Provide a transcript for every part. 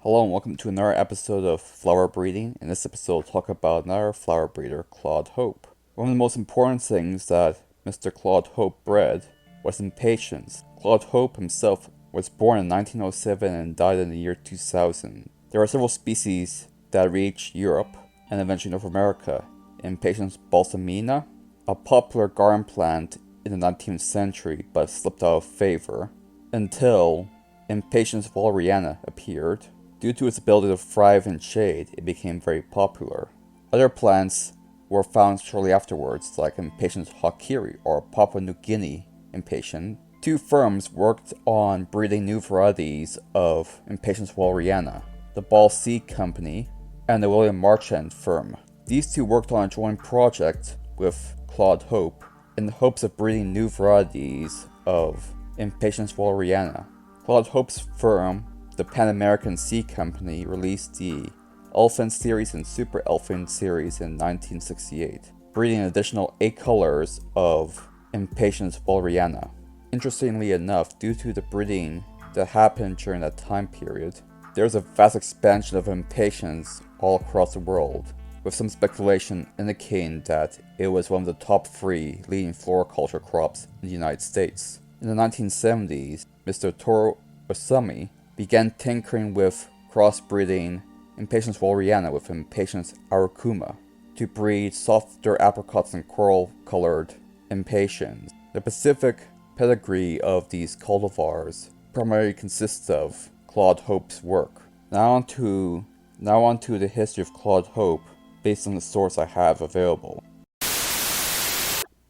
Hello and welcome to another episode of Flower Breeding. In this episode, we'll talk about another flower breeder, Claude Hope. One of the most important things that Mr. Claude Hope bred was impatience. Claude Hope himself was born in 1907 and died in the year 2000. There are several species that reached Europe and eventually North America. Impatiens balsamina, a popular garden plant in the 19th century but slipped out of favor until Impatiens valeriana appeared. Due to its ability to thrive in shade, it became very popular. Other plants were found shortly afterwards, like Impatiens hawkeri or Papua New Guinea impatient. Two firms worked on breeding new varieties of Impatiens valeriana, the Ball Seed Company and the William Marchand firm. These two worked on a joint project with Claude Hope in the hopes of breeding new varieties of Impatiens valeriana. Claude Hope's firm, the Pan American Seed Company, released the Elephant series and Super Elephant series in 1968, breeding an additional 8 colors of Impatiens valeriana. Interestingly enough, due to the breeding that happened during that time period, there's a vast expansion of Impatiens all across the world, with some speculation indicating that it was one of the top 3 leading floriculture crops in the United States. In the 1970s, Mr. Toru Osami began tinkering with crossbreeding Impatiens valeriana with Impatiens arukuma to breed softer apricots and coral-colored impatiens. The specific pedigree of these cultivars primarily consists of Claude Hope's work. Now on to the history of Claude Hope based on the source I have available.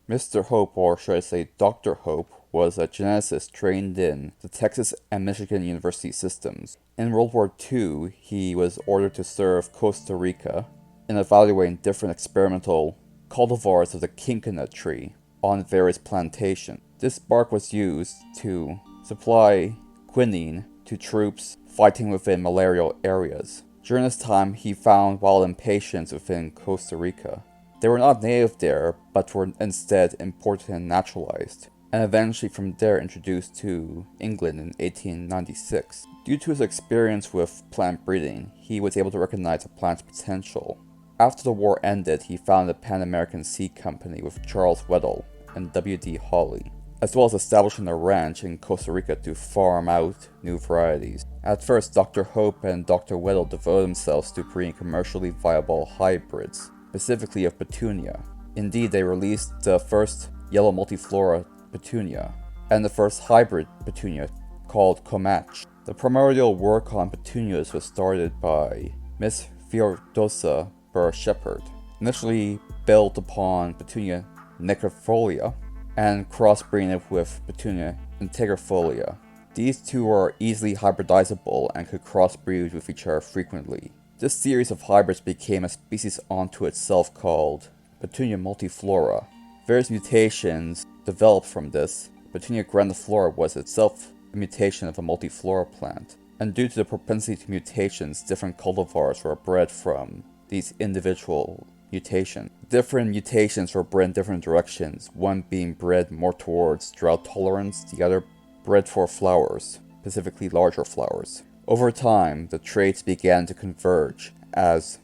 Mr. Hope, or should I say Dr. Hope, was a geneticist trained in the Texas and Michigan University systems. In World War II, he was ordered to serve Costa Rica in evaluating different experimental cultivars of the quinquina tree on various plantations. This bark was used to supply quinine to troops fighting within malarial areas. During this time, he found wild impatiens within Costa Rica. They were not native there, but were instead imported and naturalized, and eventually from there introduced to England in 1896. Due to his experience with plant breeding, he was able to recognize a plant's potential. After the war ended, he founded the Pan American Seed Company with Charles Weddell and W.D. Hawley, as well as establishing a ranch in Costa Rica to farm out new varieties. At first, Dr. Hope and Dr. Weddell devoted themselves to breeding commercially viable hybrids, specifically of petunia. Indeed, they released the first yellow multiflora petunia and the first hybrid petunia called Comach. The primordial work on petunias was started by Miss Theodosia Burr Shepherd, initially built upon Petunia nicrifolia and crossbreeding it with Petunia integrifolia. These two are easily hybridizable and could crossbreed with each other frequently. This series of hybrids became a species unto itself called Petunia multiflora. Various mutations developed from this. Petunia grandiflora was itself a mutation of a multiflora plant, and due to the propensity to mutations, different cultivars were bred from these individual mutations. Different mutations were bred in different directions, one being bred more towards drought tolerance, the other bred for flowers, specifically larger flowers. Over time, the traits began to converge as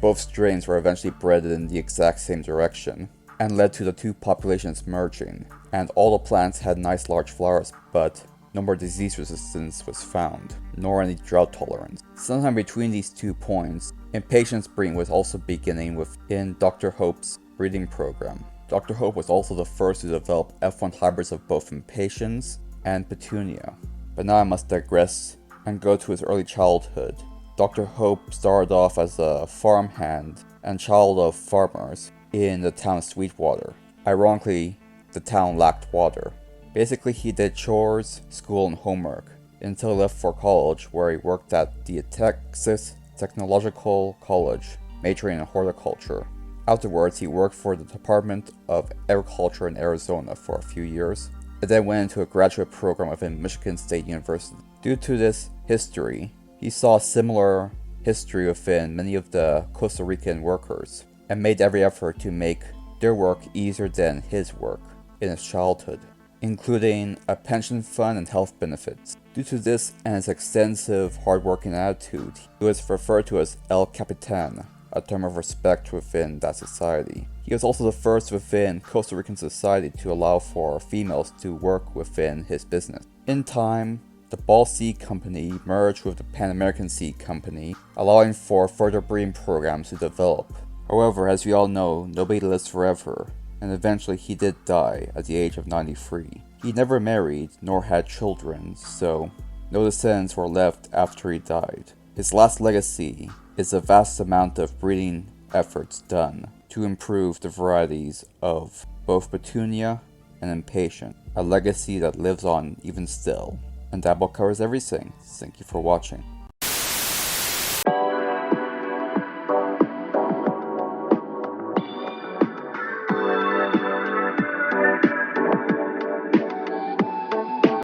both strains were eventually bred in the exact same direction, and led to the two populations merging, and all the plants had nice large flowers, but no more disease resistance was found, nor any drought tolerance. Sometime between these 2 points, Impatiens breeding was also beginning within Dr. Hope's breeding program. Dr. Hope was also the first to develop F1 hybrids of both Impatiens and Petunia. But now I must digress and go to his early childhood. Dr. Hope started off as a farmhand and child of farmers in the town of Sweetwater. Ironically, the town lacked water. Basically, he did chores, school, and homework until he left for college, where he worked at the Texas Technological College, majoring in horticulture. Afterwards, he worked for the Department of Agriculture in Arizona for a few years, and then went into a graduate program within Michigan State University. Due to this history, he saw similar history within many of the Costa Rican workers, and made every effort to make their work easier than his work in his childhood, including a pension fund and health benefits. Due to this and his extensive hard-working attitude, he was referred to as El Capitan, a term of respect within that society. He was also the first within Costa Rican society to allow for females to work within his business. In time, the Ball Seed Company merged with the Pan American Seed Company, allowing for further breeding programs to develop. However, as we all know, nobody lives forever, and eventually he did die at the age of 93. He never married nor had children, so no descendants were left after he died. His last legacy is a vast amount of breeding efforts done to improve the varieties of both Petunia and Impatient, a legacy that lives on even still. And that book covers everything. Thank you for watching.